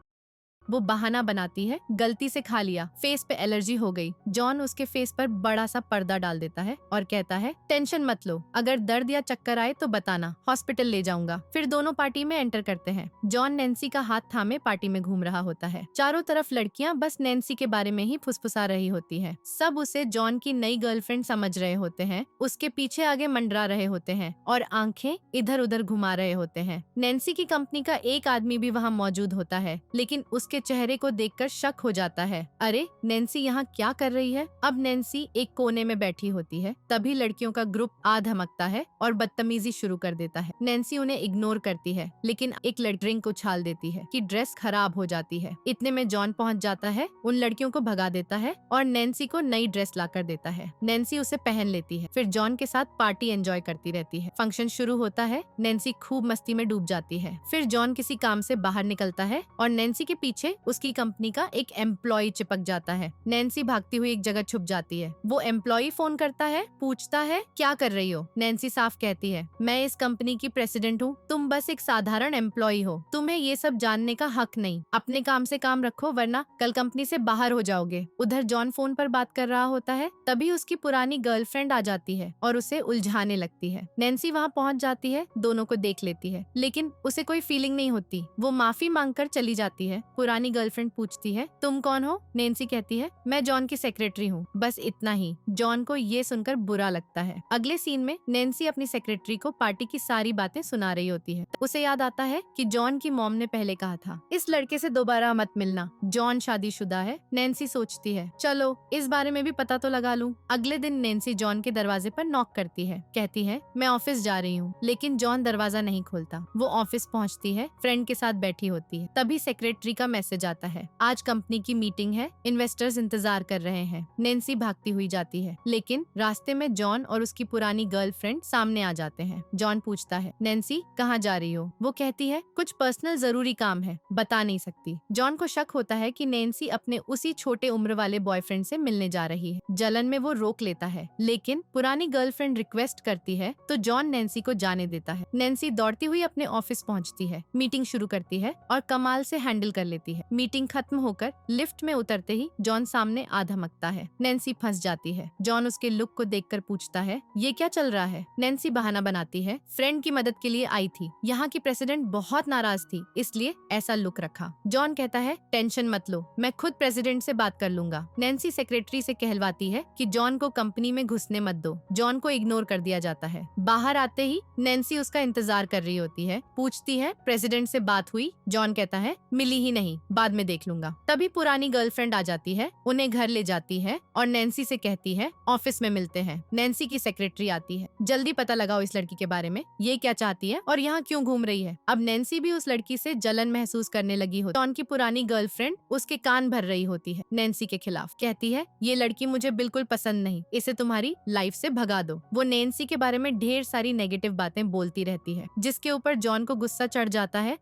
वो बहाना बनाती है, गलती से खा लिया, फेस पे एलर्जी हो गई। जॉन उसके फेस पर बड़ा सा पर्दा डाल देता है और कहता है, टेंशन मत लो, अगर दर्द या चक्कर आए तो बताना, हॉस्पिटल ले जाऊंगा। फिर दोनों पार्टी में एंटर करते हैं। जॉन नैन्सी का हाथ थामे पार्टी में घूम रहा होता है। चारों तरफ लड़कियां बस नैन्सी के बारे में ही फुसफुसा रही होती है। सब उसे जॉन की नई गर्लफ्रेंड समझ रहे होते हैं, उसके पीछे आगे मंडरा रहे होते हैं और आंखें इधर उधर घुमा रहे होते हैं। नैन्सी की कंपनी का एक आदमी भी वहाँ मौजूद होता है, लेकिन उसके चेहरे को देखकर शक हो जाता है। अरे नैन्सी यहाँ क्या कर रही है? अब नैन्सी एक कोने में बैठी होती है। तभी लड़कियों का ग्रुप आ धमकता है और बदतमीजी शुरू कर देता है। नैन्सी उन्हें इग्नोर करती है, लेकिन एक लड़की ड्रिंक उछाल देती है कि ड्रेस खराब हो जाती है। इतने में जॉन पहुँच जाता है, उन लड़कियों को भगा देता है और नैन्सी को नई ड्रेस ला कर देता है। नैन्सी उसे पहन लेती है। फिर जॉन के साथ पार्टी एंजॉय करती रहती है। फंक्शन शुरू होता है। नैन्सी खूब मस्ती में डूब जाती है। फिर जॉन किसी काम से बाहर निकलता है और नैन्सी के पीछे उसकी कंपनी का एक एम्प्लॉय चिपक जाता है। नैन्सी भागती हुई एक जगह छुप जाती है। वो एम्प्लॉय फोन करता है, पूछता है, क्या कर रही हो? नैन्सी साफ कहती है, मैं इस कंपनी की प्रेसिडेंट हूँ, तुम बस एक साधारण एम्प्लॉय हो, तुम्हें ये सब जानने का हक नहीं। अपने काम से काम रखो, वरना कल कंपनी से बाहर हो जाओगे। उधर जॉन फोन पर बात कर रहा होता है। तभी उसकी पुरानी गर्लफ्रेंड आ जाती है और उसे उलझाने लगती है। नैन्सी वहाँ पहुँच जाती है, दोनों को देख लेती है, लेकिन उसे कोई फीलिंग नहीं होती। वो माफी मांगकर चली जाती है। पुरानी पुरानी गर्लफ्रेंड पूछती है, तुम कौन हो? नैन्सी कहती है, मैं जॉन की सेक्रेटरी हूँ। बस इतना ही। जॉन को ये सुनकर बुरा लगता है। अगले सीन में नैन्सी अपनी सेक्रेटरी को पार्टी की सारी बातें सुना रही होती है। उसे याद आता है कि जॉन की मॉम ने पहले कहा था, इस लड़के से दोबारा मत मिलना, जॉन शादीशुदा है। नैन्सी सोचती है, चलो इस बारे में भी पता तो लगा लूं। अगले दिन नैन्सी जॉन के दरवाजे पर नॉक करती है। कहती है, मैं ऑफिस जा रही हूँ, लेकिन जॉन दरवाजा नहीं खोलता। वो ऑफिस पहुँचती है, फ्रेंड के साथ बैठी होती है। तभी सेक्रेटरी का मैसेज आता है, आज कंपनी की मीटिंग है, इन्वेस्टर्स इंतजार कर रहे हैं। नैन्सी भागती हुई जाती है, लेकिन रास्ते में जॉन और उसकी पुरानी गर्लफ्रेंड सामने आ जाते हैं। जॉन पूछता है, नैन्सी कहाँ जा रही हो? वो कहती है, कुछ पर्सनल जरूरी काम है, बता नहीं सकती। जॉन को शक होता है कि नैन्सी अपने उसी छोटे उम्र वाले बॉयफ्रेंड से मिलने जा रही है। जलन में वो रोक लेता है, लेकिन पुरानी गर्लफ्रेंड रिक्वेस्ट करती है तो जॉन नैन्सी को जाने देता है। नैन्सी दौड़ती हुई अपने ऑफिस पहुंचती है, मीटिंग शुरू करती है और कमाल से हैंडल कर लेती है। मीटिंग खत्म होकर लिफ्ट में उतरते ही जॉन सामने आ धमकता है। नैन्सी फंस जाती है। जॉन उसके लुक को देखकर पूछता है, ये क्या चल रहा है? नैन्सी बहाना बनाती है, फ्रेंड की मदद के लिए आई थी, यहाँ की प्रेसिडेंट बहुत नाराज थी, इसलिए ऐसा लुक रखा। जॉन कहता है, टेंशन मत लो, मैं खुद प्रेसिडेंट से बात कर लूंगा। नैन्सी सेक्रेटरी से कहलवाती है कि जॉन को कंपनी में घुसने मत दो। जॉन को इग्नोर कर दिया जाता है। बाहर आते ही नैन्सी उसका इंतजार कर रही होती है। पूछती है, प्रेसिडेंट से बात हुई? जॉन कहता है, मिली ही नहीं, बाद में देख लूंगा। तभी पुरानी गर्लफ्रेंड आ जाती है, उन्हें घर ले जाती है और नैन्सी से कहती है, ऑफिस में मिलते हैं। नैन्सी की सेक्रेटरी आती है, जल्दी पता लगाओ इस लड़की के बारे में, ये क्या चाहती है और यहाँ क्यों घूम रही है। अब नैन्सी भी उस लड़की से जलन महसूस करने लगी होती है। जॉन की पुरानी गर्लफ्रेंड उसके कान भर रही होती है नैन्सी के खिलाफ। कहती है, ये लड़की मुझे बिल्कुल पसंद नहीं, इसे तुम्हारी लाइफ से भगा दो। वो नैन्सी के बारे में ढेर सारी नेगेटिव बातें बोलती रहती है, जिसके ऊपर जॉन को गुस्सा चढ़ जाता है।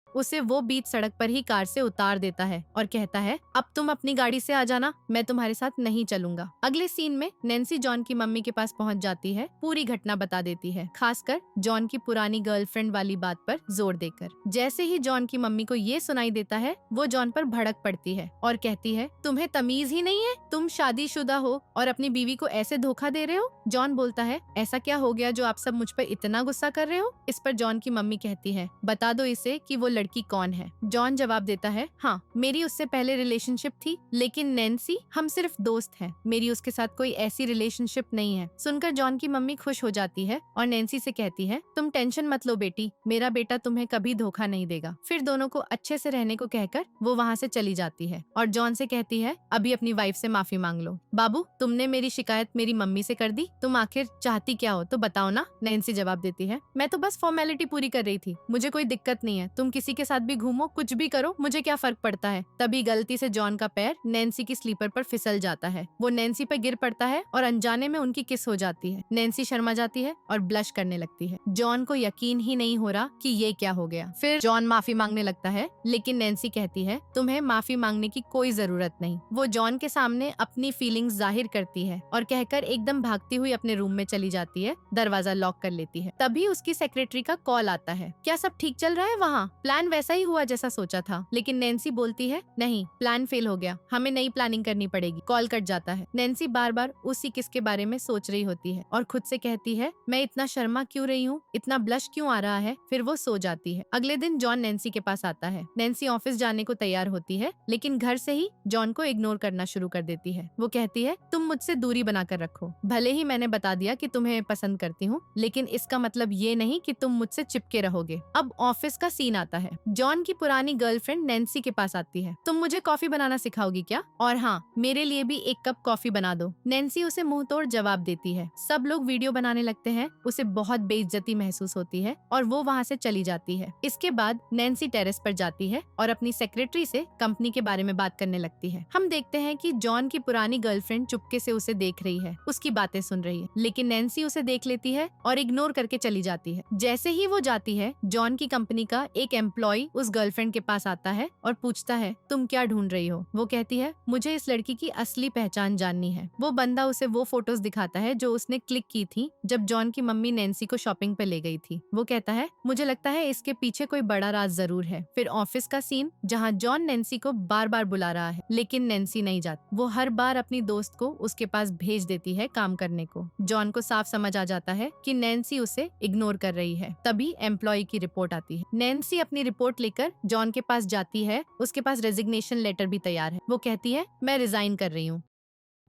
उसे वो बीच सड़क पर ही कार से उतार देता है और कहता है, अब तुम अपनी गाड़ी से आ जाना, मैं तुम्हारे साथ नहीं चलूंगा। अगले सीन में नैन्सी जॉन की मम्मी के पास पहुंच जाती है, पूरी घटना बता देती है, खासकर जॉन की पुरानी गर्लफ्रेंड वाली बात पर जोर देकर। जैसे ही जॉन की मम्मी को ये सुनाई देता है, वो जॉन पर भड़क पड़ती है और कहती है, तुम्हें तमीज ही नहीं है, तुम शादीशुदा हो और अपनी बीवी को ऐसे धोखा दे रहे हो। जॉन बोलता है, ऐसा क्या हो गया जो आप सब मुझ पर इतना गुस्सा कर रहे हो? इस पर जॉन की मम्मी कहती है, बता दो इसे कि वो लड़की कौन है। जॉन जवाब देता है, हाँ, मेरी उससे पहले रिलेशनशिप थी, लेकिन नैन्सी, हम सिर्फ दोस्त हैं, मेरी उसके साथ कोई ऐसी रिलेशनशिप नहीं है। सुनकर जॉन की मम्मी खुश हो जाती है और नैन्सी से कहती है, तुम टेंशन मत लो बेटी, मेरा बेटा तुम्हें कभी धोखा नहीं देगा। फिर दोनों को अच्छे से रहने को कहकर वो वहाँ से चली जाती है और जॉन से कहती है, अभी अपनी वाइफ से माफी मांग लो। बाबू, तुमने मेरी शिकायत मेरी मम्मी से कर दी, तुम आखिर चाहती क्या हो तो बताओ ना। नैन्सी जवाब देती है, मैं तो बस फॉर्मेलिटी पूरी कर रही थी, मुझे कोई दिक्कत नहीं है, तुम किसी के साथ भी घूमो, कुछ भी करो, मुझे क्या फर्क पड़ता है। तभी गलती से जॉन का पैर नैन्सी की स्लीपर पर फिसल जाता है। वो नैन्सी पर गिर पड़ता है और अनजाने में उनकी किस हो जाती है। नैन्सी शर्मा जाती है और ब्लश करने लगती है। जॉन को यकीन ही नहीं हो रहा कि ये क्या हो गया। फिर जॉन माफी मांगने लगता है, लेकिन नैन्सी कहती है, तुम्हें माफी मांगने की कोई जरूरत नहीं। वो जॉन के सामने अपनी फीलिंग्स जाहिर करती है और कहकर एकदम भागती हुई अपने रूम में चली जाती है, दरवाजा लॉक कर लेती है। तभी उसकी सेक्रेटरी का कॉल आता है, क्या सब ठीक चल रहा है वहाँ? प्लान वैसा ही हुआ जैसा सोचा था। लेकिन नैन्सी बोलती है, नहीं, प्लान फेल हो गया, हमें नई प्लानिंग करनी पड़ेगी। कॉल कट जाता है। नैन्सी बार बार उसी किस के बारे में सोच रही होती है और खुद से कहती है, मैं इतना शर्मा क्यों रही हूँ, इतना ब्लश क्यों आ रहा है। फिर वो सो जाती है। अगले दिन जॉन नैन्सी के पास आता है। नैन्सी ऑफिस जाने को तैयार होती है, लेकिन घर से ही जॉन को इग्नोर करना शुरू कर देती है। वो कहती है, तुम मुझसे दूरी बनाकर रखो, भले ही मैंने बता दिया कि तुम्हें पसंद करती हूँ, लेकिन इसका मतलब ये नहीं कि तुम मुझसे चिपके रहोगे। अब ऑफिस का सीन आता है। जॉन की पुरानी गर्लफ्रेंड नैन्सी के पास आती है, तुम मुझे कॉफी बनाना सिखाओगी क्या? और हाँ, मेरे लिए भी एक कप कॉफी बना दो। नैन्सी उसे मुंह तोड़ जवाब देती है। सब लोग वीडियो बनाने लगते हैं। उसे बहुत बेइज्जती महसूस होती है और वो वहाँ से चली जाती है। इसके बाद नैन्सी टेरेस पर जाती है और अपनी सेक्रेटरी से कंपनी के बारे में बात करने लगती है। हम देखते हैं कि जॉन की पुरानी गर्लफ्रेंड चुपके से उसे देख रही है, उसकी बातें सुन रही है, लेकिन नैन्सी उसे देख लेती है और इग्नोर करके चली जाती है। जैसे ही वो जाती है, जॉन की कंपनी का एक एम्प्लॉय उस गर्लफ्रेंड के पास आता है और पूछता है, तुम क्या ढूंढ रही हो? वो कहती है, मुझे इस लड़की की असली पहचान जाननी है। वो बंदा उसे वो फोटोज दिखाता है जो उसने क्लिक की थी जब जॉन की मम्मी नैन्सी को शॉपिंग पे ले गई थी। वो कहता है, मुझे लगता है इसके पीछे कोई बड़ा राज जरूर है। फिर ऑफिस का सीन, जहाँ जॉन नैन्सी को बार बार बुला रहा है, लेकिन नैन्सी नहीं जाती। वो हर बार अपनी दोस्त को उसके पास भेज देती है काम करने को। जॉन को साफ समझ आ जाता है कि नैन्सी उसे इग्नोर कर रही है। तभी एम्प्लॉय की रिपोर्ट आती है। नैन्सी अपनी रिपोर्ट लेकर जॉन के पास जाती है। उसके पास रेजिग्नेशन लेटर भी तैयार है। वो कहती है मैं रिजाइन कर रही हूँ।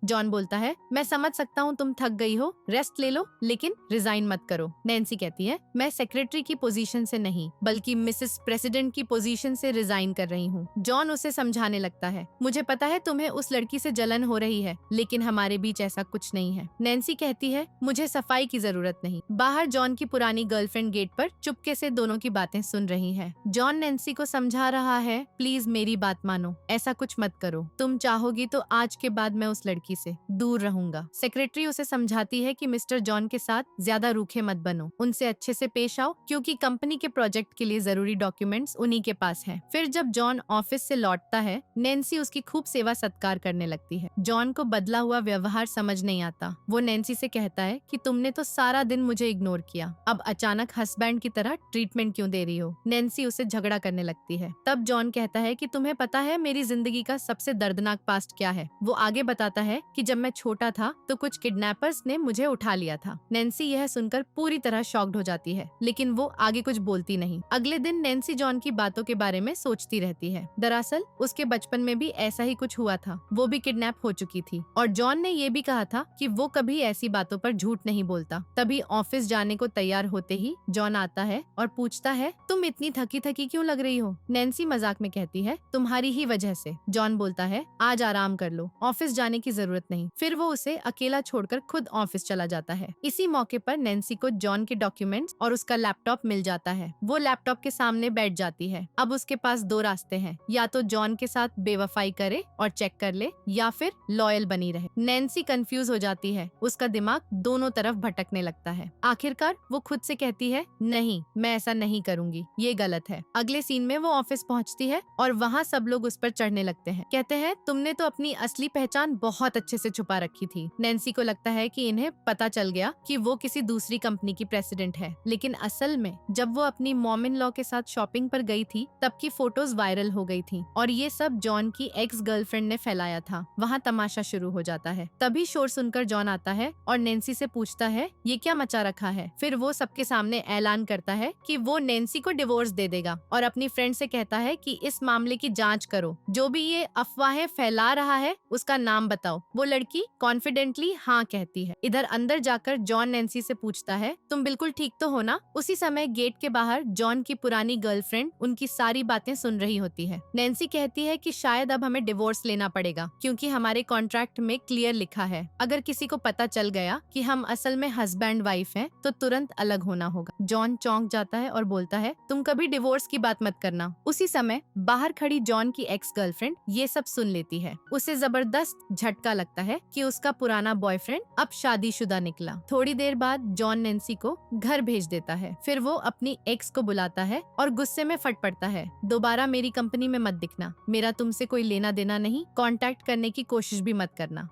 जॉन बोलता है मैं समझ सकता हूँ तुम थक गई हो, रेस्ट ले लो, लेकिन रिजाइन मत करो। नैन्सी कहती है मैं सेक्रेटरी की पोजीशन से नहीं बल्कि मिसेस प्रेसिडेंट की पोजीशन से रिजाइन कर रही हूँ। जॉन उसे समझाने लगता है मुझे पता है तुम्हें उस लड़की से जलन हो रही है, लेकिन हमारे बीच ऐसा कुछ नहीं है। नैन्सी कहती है मुझे सफाई की जरूरत नहीं। बाहर जॉन की पुरानी गर्लफ्रेंड गेट पर चुपके से दोनों की बातें सुन रही है। जॉन नैन्सी को समझा रहा है प्लीज मेरी बात मानो, ऐसा कुछ मत करो। तुम चाहोगी तो आज के बाद मैं उस लड़की से दूर रहूंगा। सेक्रेटरी उसे समझाती है कि मिस्टर जॉन के साथ ज्यादा रूखे मत बनो, उनसे अच्छे से पेश आओ क्योंकि कंपनी के प्रोजेक्ट के लिए जरूरी डॉक्यूमेंट्स उन्हीं के पास हैं। फिर जब जॉन ऑफिस से लौटता है नैन्सी उसकी खूब सेवा सत्कार करने लगती है। जॉन को बदला हुआ व्यवहार समझ नहीं आता। वो नैन्सी से कहता है कि तुमने तो सारा दिन मुझे इग्नोर किया, अब अचानक हस्बैंड की तरह ट्रीटमेंट क्यों दे रही हो। नैन्सी उसे झगड़ा करने लगती है। तब जॉन कहता है कि तुम्हें पता है मेरी जिंदगी का सबसे दर्दनाक पास्ट क्या है। वो आगे बताता है कि जब मैं छोटा था तो कुछ किडनैपर्स ने मुझे उठा लिया था। नैन्सी यह सुनकर पूरी तरह शॉक्ड हो जाती है, लेकिन वो आगे कुछ बोलती नहीं। अगले दिन नैन्सी जॉन की बातों के बारे में सोचती रहती है। दरअसल उसके बचपन में भी ऐसा ही कुछ हुआ था। वो भी किडनैप हो चुकी थी और जॉन ने ये भी कहा था कि वो कभी ऐसी बातों पर झूठ नहीं बोलता। तभी ऑफिस जाने को तैयार होते ही जॉन आता है और पूछता है तुम इतनी थकी थकी क्यों लग रही हो। नैन्सी मजाक में कहती है तुम्हारी ही वजह से। जॉन बोलता है आज आराम कर लो, ऑफिस जाने की जरूरत नहीं। फिर वो उसे अकेला छोड़कर खुद ऑफिस चला जाता है। इसी मौके पर नैन्सी को जॉन के डॉक्यूमेंट्स और उसका लैपटॉप मिल जाता है। वो लैपटॉप के सामने बैठ जाती है। अब उसके पास दो रास्ते हैं, या तो जॉन के साथ बेवफाई करे और चेक कर ले, या फिर लॉयल बनी रहे। नैन्सी कंफ्यूज हो जाती है, उसका दिमाग दोनों तरफ भटकने लगता है। आखिरकार वो खुद से कहती है नहीं, मैं ऐसा नहीं करूंगी, ये गलत है। अगले सीन में वो ऑफिस पहुंचती है और वहाँ सब लोग उस पर चढ़ने लगते हैं। कहते हैं तुमने तो अपनी असली पहचान बहुत अच्छे से छुपा रखी थी। नैन्सी को लगता है कि इन्हें पता चल गया कि वो किसी दूसरी कंपनी की प्रेसिडेंट है, लेकिन असल में जब वो अपनी मॉम इन लॉ के साथ शॉपिंग पर गई थी तब की फोटोज वायरल हो गई थी और ये सब जॉन की एक्स गर्लफ्रेंड ने फैलाया था। वहाँ तमाशा शुरू हो जाता है। तभी शोर सुनकर जॉन आता है और नैन्सी से पूछता है ये क्या मचा रखा है। फिर वो सबके सामने ऐलान करता है कि वो नैन्सी को डिवोर्स दे देगा और अपनी फ्रेंड से कहता है कि इस मामले की जांच करो, जो भी ये अफवाहें फैला रहा है उसका नाम बताओ। वो लड़की कॉन्फिडेंटली हाँ कहती है। इधर अंदर जाकर जॉन नैन्सी से पूछता है तुम बिल्कुल ठीक तो हो ना। उसी समय गेट के बाहर जॉन की पुरानी गर्लफ्रेंड उनकी सारी बातें सुन रही होती है। नैन्सी कहती है कि शायद अब हमें डिवोर्स लेना पड़ेगा क्योंकि हमारे कॉन्ट्रैक्ट में क्लियर लिखा है अगर किसी को पता चल गया कि हम असल में हस्बैंड वाइफ हैं तो तुरंत अलग होना होगा। जॉन चौंक जाता है और बोलता है तुम कभी डिवोर्स की बात मत करना। उसी समय बाहर खड़ी जॉन की एक्स गर्लफ्रेंड ये सब सुन लेती है। उसे जबरदस्त झटका लगता है कि उसका पुराना बॉयफ्रेंड अब शादीशुदा निकला। थोड़ी देर बाद जॉन नैन्सी को घर भेज देता है। फिर वो अपनी एक्स को बुलाता है और गुस्से में फट पड़ता है दोबारा मेरी कंपनी में मत दिखना, मेरा तुमसे कोई लेना देना नहीं, कांटेक्ट करने की कोशिश भी मत करना।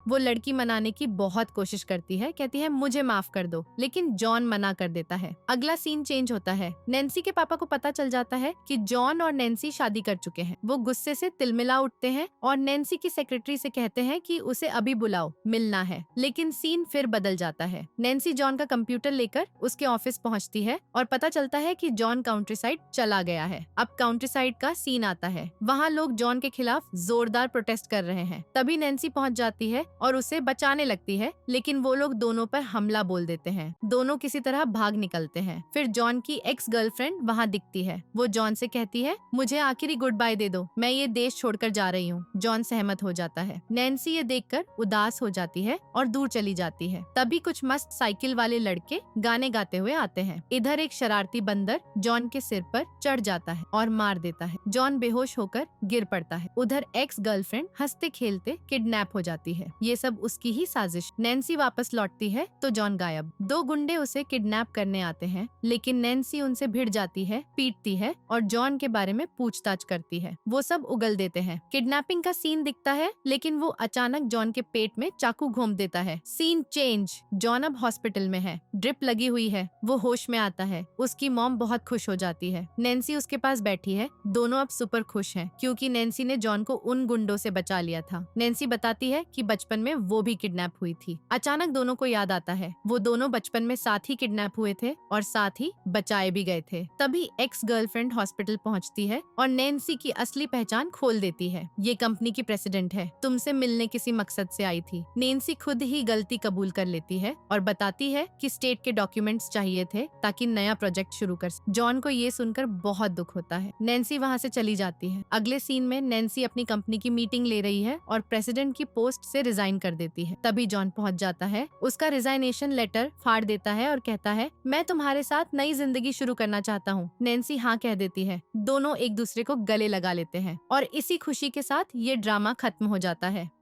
वो लड़की मनाने की बहुत कोशिश करती है, कहती है मुझे माफ कर दो, लेकिन जॉन मना कर देता है। अगला सीन चेंज होता है। नैन्सी के पापा को पता चल जाता है कि जॉन और नैन्सी शादी कर चुके हैं। वो गुस्से से तिलमिला उठते हैं और नैन्सी की सेक्रेटरी से कहते हैं कि उसे अभी बुलाओ, मिलना है। लेकिन सीन फिर बदल जाता है। नैन्सी जॉन का कंप्यूटर लेकर उसके ऑफिस पहुंचती है और पता चलता है कि जॉन काउंट्रीसाइड चला गया है। अब काउंट्रीसाइड का सीन आता है। वहाँ लोग जॉन के खिलाफ जोरदार प्रोटेस्ट कर रहे हैं। तभी नैन्सी पहुंच जाती है और उसे बचाने लगती है, लेकिन वो लोग दोनों पर हमला बोल देते हैं। दोनों किसी तरह भाग निकलते हैं। फिर जॉन की एक्स गर्लफ्रेंड वहाँ दिखती है। वो जॉन से कहती है मुझे आखिरी गुड बाय दे दो, मैं ये देश छोड़कर जा रही हूँ। जॉन सहमत हो जाता है। नैन्सी ये देखकर उदास हो जाती है और दूर चली जाती है। तभी कुछ मस्त साइकिल वाले लड़के गाने गाते हुए आते हैं। इधर एक शरारती बंदर जॉन के सिर पर चढ़ जाता है और मार देता है। जॉन बेहोश होकर गिर पड़ता है। उधर एक्स गर्लफ्रेंड हंसते खेलते किडनैप हो जाती है। ये सब उसकी ही साजिश। नैन्सी वापस लौटती है तो जॉन गायब। दो गुंडे उसे किडनैप करने आते हैं, लेकिन नैन्सी उनसे भिड़ जाती है, पीटती है और जॉन के बारे में पूछताछ करती है। वो सब उगल देते हैं। किडनैपिंग का सीन दिखता है, लेकिन वो अचानक जॉन के पेट में चाकू घोंप देता है। Scene change. जॉन अब हॉस्पिटल में है, ड्रिप लगी हुई है। वो होश में आता है। उसकी मॉम बहुत खुश हो जाती है। नैन्सी उसके पास बैठी है। दोनों अब सुपर खुश हैं क्योंकि नैन्सी ने जॉन को उन गुंडों से बचा लिया था। नैन्सी बताती है कि बचपन बचपन में वो भी किडनैप हुई थी। अचानक दोनों को याद आता है वो दोनों बचपन में साथ ही किडनैप हुए थे और साथ ही बचाए भी गए थे। तभी एक्स गर्लफ्रेंड हॉस्पिटल पहुंचती है और नैन्सी की असली पहचान खोल देती है। ये कंपनी की प्रेसिडेंट है, तुमसे मिलने किसी मकसद से आई थी। नैन्सी खुद ही गलती कबूल कर लेती है और बताती है कि स्टेट के डॉक्यूमेंट्स चाहिए थे ताकि नया प्रोजेक्ट शुरू कर सके। जॉन को ये सुनकर बहुत दुख होता है। नैन्सी वहाँ से चली जाती है। अगले सीन में नैन्सी अपनी कंपनी की मीटिंग ले रही है और प्रेसिडेंट की पोस्ट से रिजाइन कर देती है। तभी जॉन पहुंच जाता है, उसका रिजाइनेशन लेटर फाड़ देता है और कहता है मैं तुम्हारे साथ नई जिंदगी शुरू करना चाहता हूँ। नैन्सी हाँ कह देती है। दोनों एक दूसरे को गले लगा लेते हैं और इसी खुशी के साथ ये ड्रामा खत्म हो जाता है।